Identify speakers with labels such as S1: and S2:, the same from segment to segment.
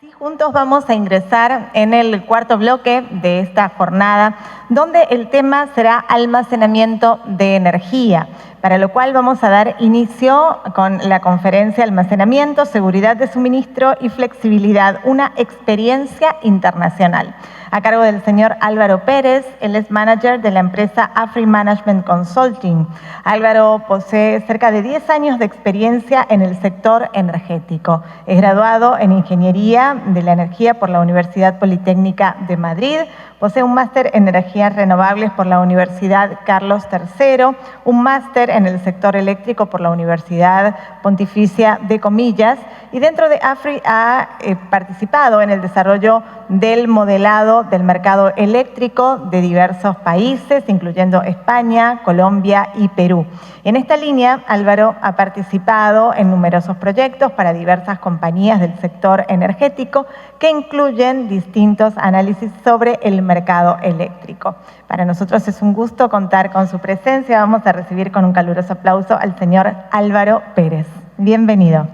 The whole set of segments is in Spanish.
S1: Y juntos vamos a ingresar en el cuarto bloque de esta jornada, donde el tema será almacenamiento de energía, para lo cual vamos a dar inicio con la conferencia Almacenamiento, Seguridad de Suministro y Flexibilidad, una experiencia internacional, a cargo del señor Álvaro Pérez. Él es manager de la empresa Afri Management Consulting. Álvaro posee cerca de 10 años de experiencia en el sector energético. Es graduado en Ingeniería de la Energía por la Universidad Politécnica de Madrid. Posee un máster en energías renovables por la Universidad Carlos III, un máster en el sector eléctrico por la Universidad Pontificia de Comillas, y dentro de Afri ha participado en el desarrollo del modelado del mercado eléctrico de diversos países, incluyendo España, Colombia y Perú. En esta línea, Álvaro ha participado en numerosos proyectos para diversas compañías del sector energético que incluyen distintos análisis sobre el mercado eléctrico. Para nosotros es un gusto contar con su presencia. Vamos a recibir con un caluroso aplauso al señor Álvaro Pérez. Bienvenido.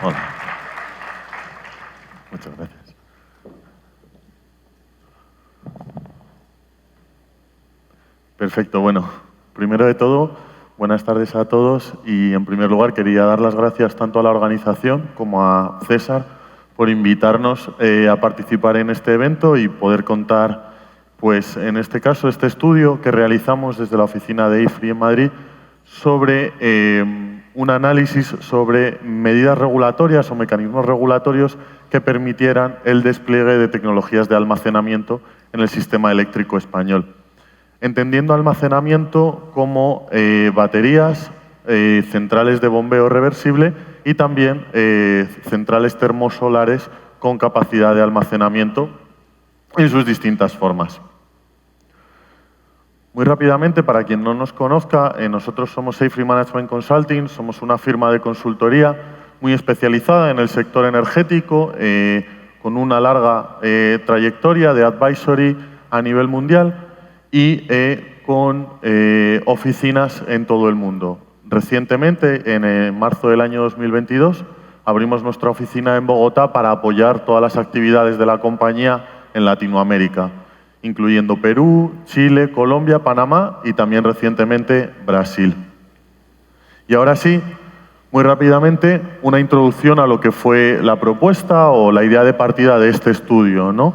S2: Hola. Muchas gracias. Perfecto, bueno, primero de todo, buenas tardes a todos y en primer lugar quería dar las gracias tanto a la organización como a César por invitarnos a participar en este evento y poder contar, pues en este caso, este estudio que realizamos desde la oficina de IFRI en Madrid sobre un análisis sobre medidas regulatorias o mecanismos regulatorios que permitieran el despliegue de tecnologías de almacenamiento en el sistema eléctrico español. Entendiendo almacenamiento como baterías, centrales de bombeo reversible y también centrales termosolares con capacidad de almacenamiento en sus distintas formas. Muy rápidamente, para quien no nos conozca, nosotros somos Afri Management Consulting, somos una firma de consultoría muy especializada en el sector energético, con una larga trayectoria de advisory a nivel mundial y con oficinas en todo el mundo. Recientemente, en marzo del año 2022, abrimos nuestra oficina en Bogotá para apoyar todas las actividades de la compañía en Latinoamérica, incluyendo Perú, Chile, Colombia, Panamá y también recientemente Brasil. Y ahora sí, muy rápidamente, una introducción a lo que fue la propuesta o la idea de partida de este estudio, ¿no?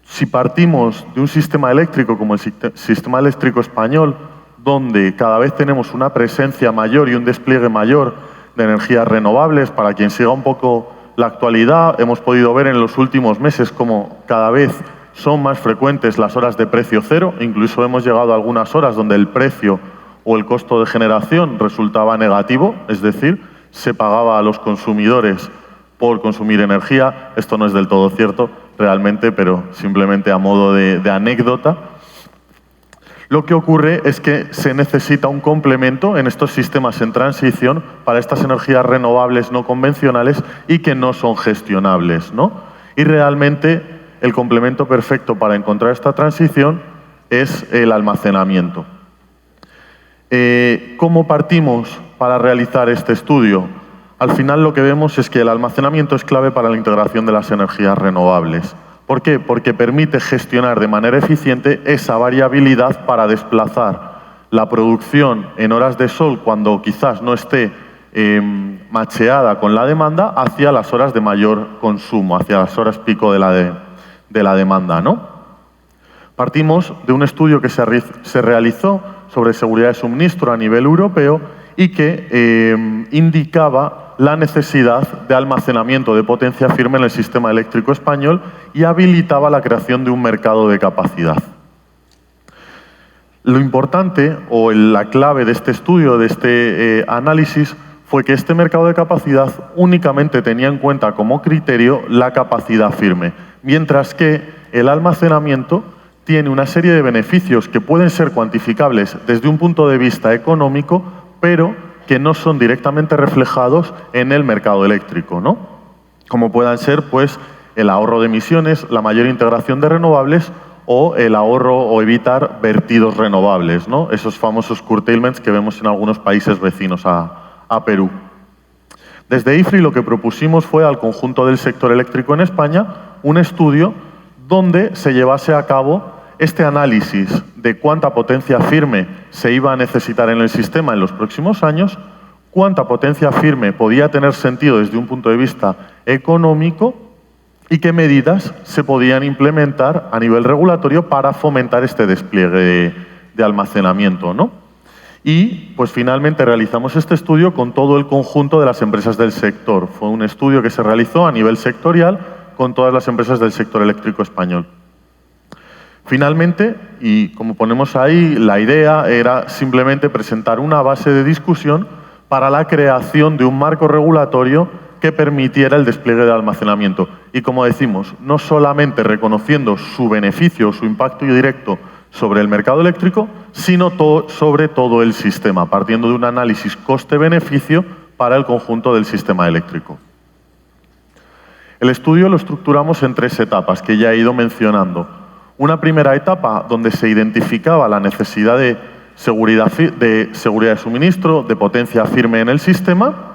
S2: Si partimos de un sistema eléctrico como el sistema eléctrico español, donde cada vez tenemos una presencia mayor y un despliegue mayor de energías renovables, para quien siga un poco la actualidad, hemos podido ver en los últimos meses cómo cada vez son más frecuentes las horas de precio cero, incluso hemos llegado a algunas horas donde el precio o el costo de generación resultaba negativo, es decir, se pagaba a los consumidores por consumir energía. Esto no es del todo cierto realmente, pero simplemente a modo de anécdota. Lo que ocurre es que se necesita un complemento en estos sistemas en transición para estas energías renovables no convencionales y que no son gestionables, ¿no? Y realmente el complemento perfecto para encontrar esta transición es el almacenamiento. ¿Cómo partimos para realizar este estudio? Al final lo que vemos es que el almacenamiento es clave para la integración de las energías renovables. ¿Por qué? Porque permite gestionar de manera eficiente esa variabilidad para desplazar la producción en horas de sol cuando quizás no esté macheada con la demanda hacia las horas de mayor consumo, hacia las horas pico de la demanda, ¿no? Partimos de un estudio que se realizó sobre seguridad de suministro a nivel europeo y que indicaba la necesidad de almacenamiento de potencia firme en el sistema eléctrico español y habilitaba la creación de un mercado de capacidad. Lo importante o la clave de este estudio, de este análisis, fue que este mercado de capacidad únicamente tenía en cuenta como criterio la capacidad firme, mientras que el almacenamiento tiene una serie de beneficios que pueden ser cuantificables desde un punto de vista económico, pero que no son directamente reflejados en el mercado eléctrico, ¿no? Como puedan ser, pues, el ahorro de emisiones, la mayor integración de renovables o el ahorro o evitar vertidos renovables, ¿no? Esos famosos curtailments que vemos en algunos países vecinos a Perú. Desde IFRI lo que propusimos fue al conjunto del sector eléctrico en España un estudio donde se llevase a cabo este análisis de cuánta potencia firme se iba a necesitar en el sistema en los próximos años, cuánta potencia firme podía tener sentido desde un punto de vista económico y qué medidas se podían implementar a nivel regulatorio para fomentar este despliegue de almacenamiento, ¿no? Y pues finalmente realizamos este estudio con todo el conjunto de las empresas del sector. Fue un estudio que se realizó a nivel sectorial con todas las empresas del sector eléctrico español. Finalmente, y como ponemos ahí, la idea era simplemente presentar una base de discusión para la creación de un marco regulatorio que permitiera el despliegue de almacenamiento. Y como decimos, no solamente reconociendo su beneficio, su impacto directo sobre el mercado eléctrico, sino sobre todo el sistema, partiendo de un análisis coste-beneficio para el conjunto del sistema eléctrico. El estudio lo estructuramos en 3 etapas que ya he ido mencionando. Una primera etapa donde se identificaba la necesidad de seguridad de suministro, de potencia firme en el sistema.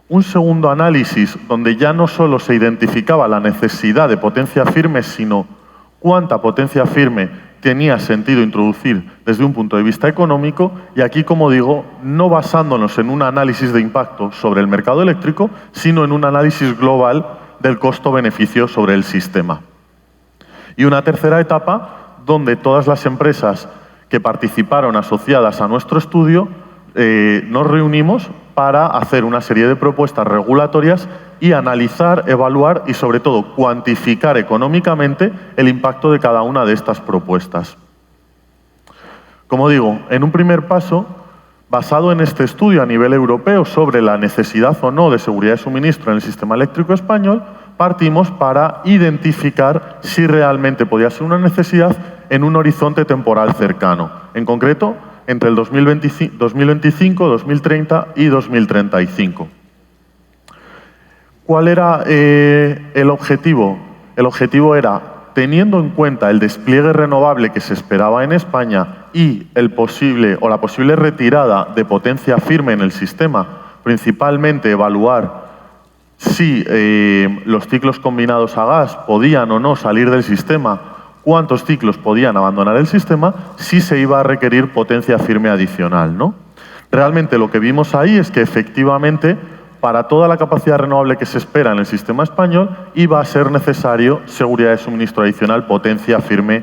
S2: Un segundo análisis donde ya no solo se identificaba la necesidad de potencia firme, sino cuánta potencia firme tenía sentido introducir desde un punto de vista económico, y aquí, como digo, no basándonos en un análisis de impacto sobre el mercado eléctrico, sino en un análisis global del costo-beneficio sobre el sistema. Y una tercera etapa donde todas las empresas que participaron asociadas a nuestro estudio nos reunimos para hacer una serie de propuestas regulatorias y analizar, evaluar y, sobre todo, cuantificar económicamente el impacto de cada una de estas propuestas. Como digo, en un primer paso, basado en este estudio a nivel europeo sobre la necesidad o no de seguridad de suministro en el sistema eléctrico español, partimos para identificar si realmente podía ser una necesidad en un horizonte temporal cercano, en concreto entre el 2025, 2030 y 2035. ¿Cuál era el objetivo? El objetivo era, teniendo en cuenta el despliegue renovable que se esperaba en España y la posible retirada de potencia firme en el sistema, principalmente evaluar si los ciclos combinados a gas podían o no salir del sistema, cuántos ciclos podían abandonar el sistema, si se iba a requerir potencia firme adicional, ¿no? Realmente lo que vimos ahí es que efectivamente para toda la capacidad renovable que se espera en el sistema español iba a ser necesario seguridad de suministro adicional, potencia firme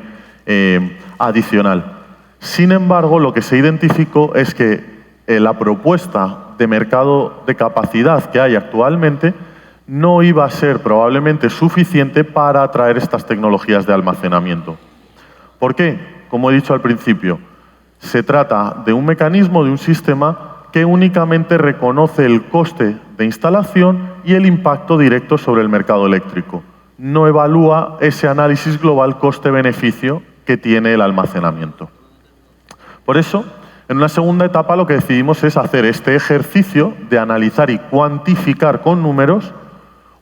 S2: adicional. Sin embargo, lo que se identificó es que la propuesta de mercado de capacidad que hay actualmente no iba a ser probablemente suficiente para atraer estas tecnologías de almacenamiento. ¿Por qué? Como he dicho al principio, se trata de un mecanismo, de un sistema que únicamente reconoce el coste de instalación y el impacto directo sobre el mercado eléctrico. No evalúa ese análisis global coste-beneficio que tiene el almacenamiento. Por eso, en una segunda etapa lo que decidimos es hacer este ejercicio de analizar y cuantificar con números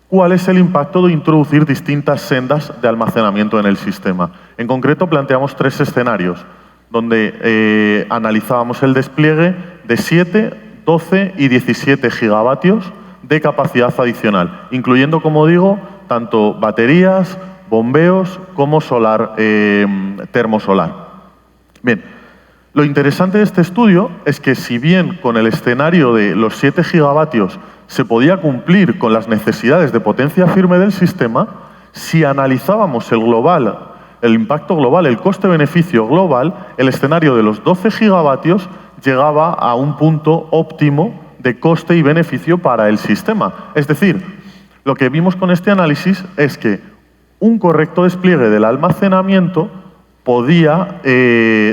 S2: cuál es el impacto de introducir distintas sendas de almacenamiento en el sistema. En concreto, planteamos 3 escenarios, donde analizábamos el despliegue de 7, 12 y 17 gigavatios de capacidad adicional, incluyendo, como digo, tanto baterías, bombeos como solar, termosolar. Bien, lo interesante de este estudio es que si bien con el escenario de los 7 gigavatios se podía cumplir con las necesidades de potencia firme del sistema, si analizábamos el impacto global, el coste-beneficio global, el escenario de los 12 gigavatios llegaba a un punto óptimo de coste y beneficio para el sistema. Es decir, lo que vimos con este análisis es que un correcto despliegue del almacenamiento podía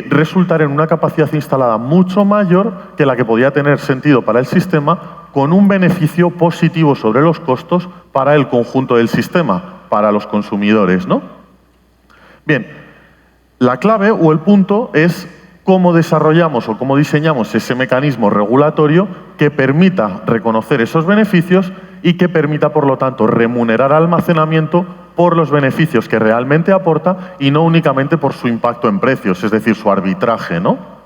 S2: resultar en una capacidad instalada mucho mayor que la que podía tener sentido para el sistema, con un beneficio positivo sobre los costos para el conjunto del sistema, para los consumidores, ¿no? Bien, la clave o el punto es cómo desarrollamos o cómo diseñamos ese mecanismo regulatorio que permita reconocer esos beneficios y que permita, por lo tanto, remunerar al almacenamiento por los beneficios que realmente aporta y no únicamente por su impacto en precios, es decir, su arbitraje, ¿no?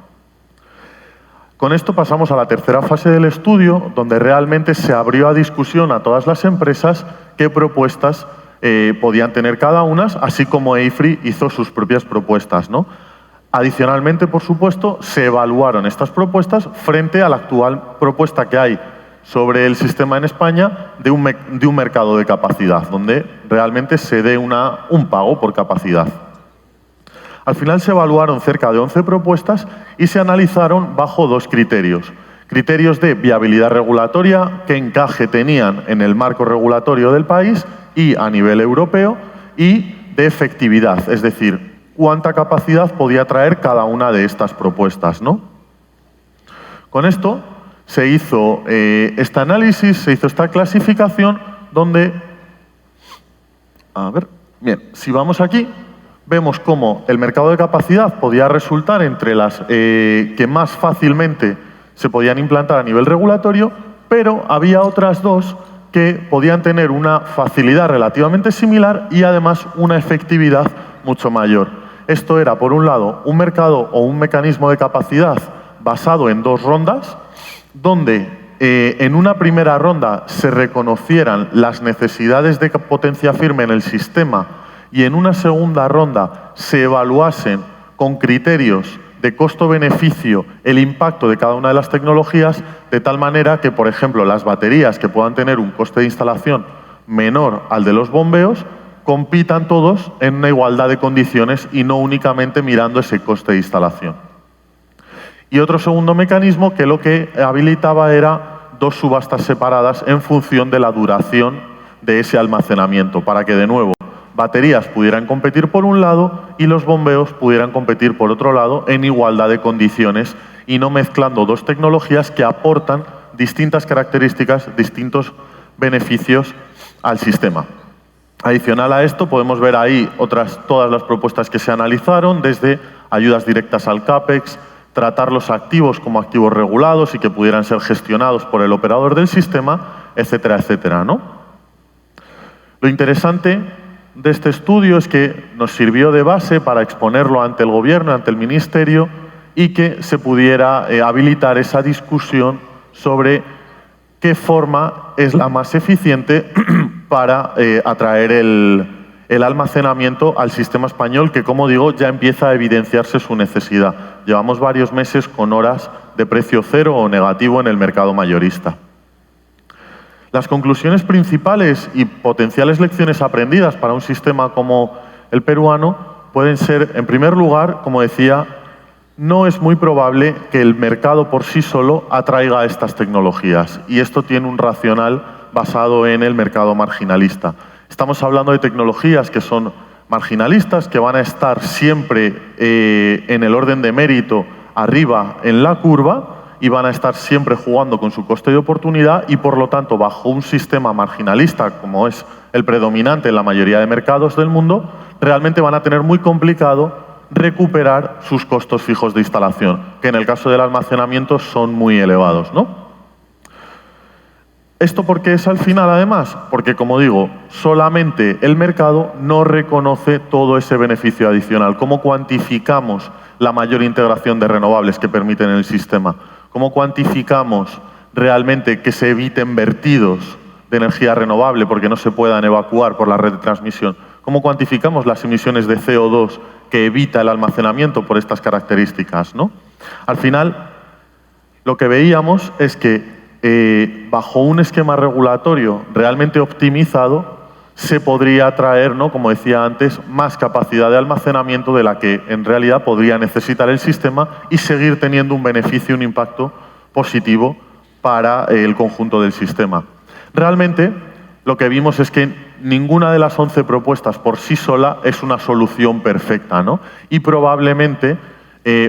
S2: Con esto pasamos a la tercera fase del estudio, donde realmente se abrió a discusión a todas las empresas qué propuestas podían tener cada una, así como EIFRI hizo sus propias propuestas, ¿no? Adicionalmente, por supuesto, se evaluaron estas propuestas frente a la actual propuesta que hay sobre el sistema en España de un mercado de capacidad, donde realmente se dé un pago por capacidad. Al final se evaluaron cerca de 11 propuestas y se analizaron bajo dos criterios. Criterios de viabilidad regulatoria, qué encaje tenían en el marco regulatorio del país y a nivel europeo, y de efectividad, es decir, cuánta capacidad podía traer cada una de estas propuestas, ¿no? Con esto se hizo este análisis, se hizo esta clasificación donde, si vamos aquí, vemos cómo el mercado de capacidad podía resultar entre las que más fácilmente se podían implantar a nivel regulatorio, pero había otras dos que podían tener una facilidad relativamente similar y además una efectividad mucho mayor. Esto era, por un lado, un mercado o un mecanismo de capacidad basado en dos rondas, donde en una primera ronda se reconocieran las necesidades de potencia firme en el sistema y en una segunda ronda se evaluasen con criterios de costo-beneficio el impacto de cada una de las tecnologías, de tal manera que, por ejemplo, las baterías que puedan tener un coste de instalación menor al de los bombeos, compitan todos en una igualdad de condiciones y no únicamente mirando ese coste de instalación. Y otro segundo mecanismo que lo que habilitaba era dos subastas separadas en función de la duración de ese almacenamiento, para que, de nuevo, baterías pudieran competir por un lado y los bombeos pudieran competir por otro lado en igualdad de condiciones y no mezclando dos tecnologías que aportan distintas características, distintos beneficios al sistema. Adicional a esto, podemos ver ahí todas las propuestas que se analizaron, desde ayudas directas al CAPEX, tratar los activos como activos regulados y que pudieran ser gestionados por el operador del sistema, etcétera, etcétera, ¿no? Lo interesante de este estudio es que nos sirvió de base para exponerlo ante el Gobierno, ante el Ministerio, y que se pudiera habilitar esa discusión sobre qué forma es la más eficiente para atraer el almacenamiento al sistema español, que, como digo, ya empieza a evidenciarse su necesidad. Llevamos varios meses con horas de precio cero o negativo en el mercado mayorista. Las conclusiones principales y potenciales lecciones aprendidas para un sistema como el peruano pueden ser, en primer lugar, como decía, no es muy probable que el mercado por sí solo atraiga estas tecnologías, y esto tiene un racional basado en el mercado marginalista. Estamos hablando de tecnologías que son marginalistas, que van a estar siempre en el orden de mérito arriba en la curva, y van a estar siempre jugando con su coste de oportunidad y, por lo tanto, bajo un sistema marginalista, como es el predominante en la mayoría de mercados del mundo, realmente van a tener muy complicado recuperar sus costos fijos de instalación, que en el caso del almacenamiento son muy elevados, ¿no? ¿Esto por qué es al final, además? Porque, como digo, solamente el mercado no reconoce todo ese beneficio adicional. ¿Cómo cuantificamos la mayor integración de renovables que permiten el sistema? ¿Cómo cuantificamos realmente que se eviten vertidos de energía renovable porque no se puedan evacuar por la red de transmisión? ¿Cómo cuantificamos las emisiones de CO2 que evita el almacenamiento por estas características, ¿no? Al final, lo que veíamos es que bajo un esquema regulatorio realmente optimizado se podría traer, ¿no?, como decía antes, más capacidad de almacenamiento de la que en realidad podría necesitar el sistema y seguir teniendo un beneficio, un impacto positivo para el conjunto del sistema. Realmente, lo que vimos es que ninguna de las 11 propuestas por sí sola es una solución perfecta, ¿no? Y probablemente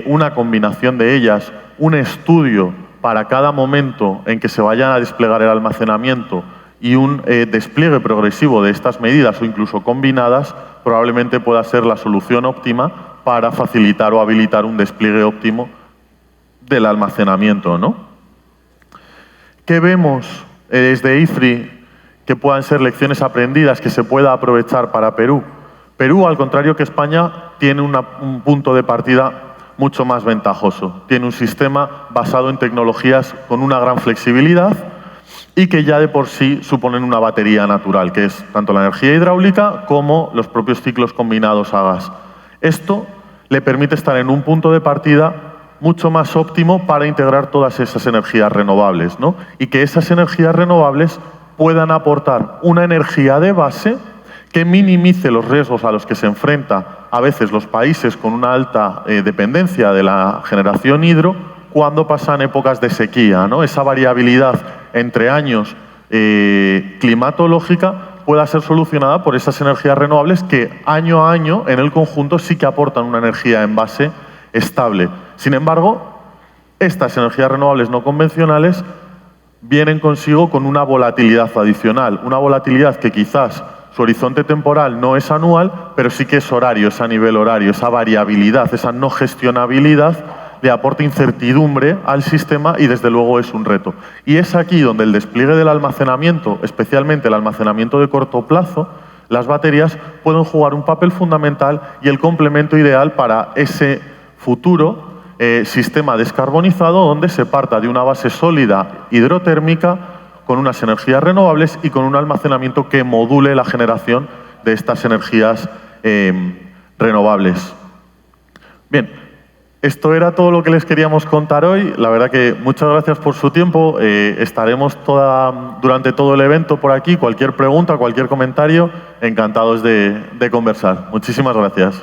S2: una combinación de ellas, un estudio para cada momento en que se vayan a desplegar el almacenamiento y un despliegue progresivo de estas medidas o incluso combinadas, probablemente pueda ser la solución óptima para facilitar o habilitar un despliegue óptimo del almacenamiento, ¿no? ¿Qué vemos desde EIFRI que puedan ser lecciones aprendidas que se pueda aprovechar para Perú? Perú, al contrario que España, tiene un punto de partida mucho más ventajoso. Tiene un sistema basado en tecnologías con una gran flexibilidad y que ya de por sí suponen una batería natural, que es tanto la energía hidráulica como los propios ciclos combinados a gas. Esto le permite estar en un punto de partida mucho más óptimo para integrar todas esas energías renovables, ¿no? Y que esas energías renovables puedan aportar una energía de base que minimice los riesgos a los que se enfrentan a veces los países con una alta dependencia de la generación hidro cuando pasan épocas de sequía, ¿no? Esa variabilidad entre años climatológica pueda ser solucionada por esas energías renovables que año a año en el conjunto sí que aportan una energía en base estable. Sin embargo, estas energías renovables no convencionales vienen consigo con una volatilidad adicional, una volatilidad que quizás su horizonte temporal no es anual, pero sí que es horario, es a nivel horario, esa variabilidad, esa no gestionabilidad le aporta incertidumbre al sistema y desde luego es un reto. Y es aquí donde el despliegue del almacenamiento, especialmente el almacenamiento de corto plazo, las baterías pueden jugar un papel fundamental y el complemento ideal para ese futuro sistema descarbonizado donde se parta de una base sólida hidrotérmica con unas energías renovables y con un almacenamiento que module la generación de estas energías renovables. Bien. Esto era todo lo que les queríamos contar hoy. La verdad que muchas gracias por su tiempo. Estaremos durante todo el evento por aquí. Cualquier pregunta, cualquier comentario, encantados de conversar. Muchísimas gracias.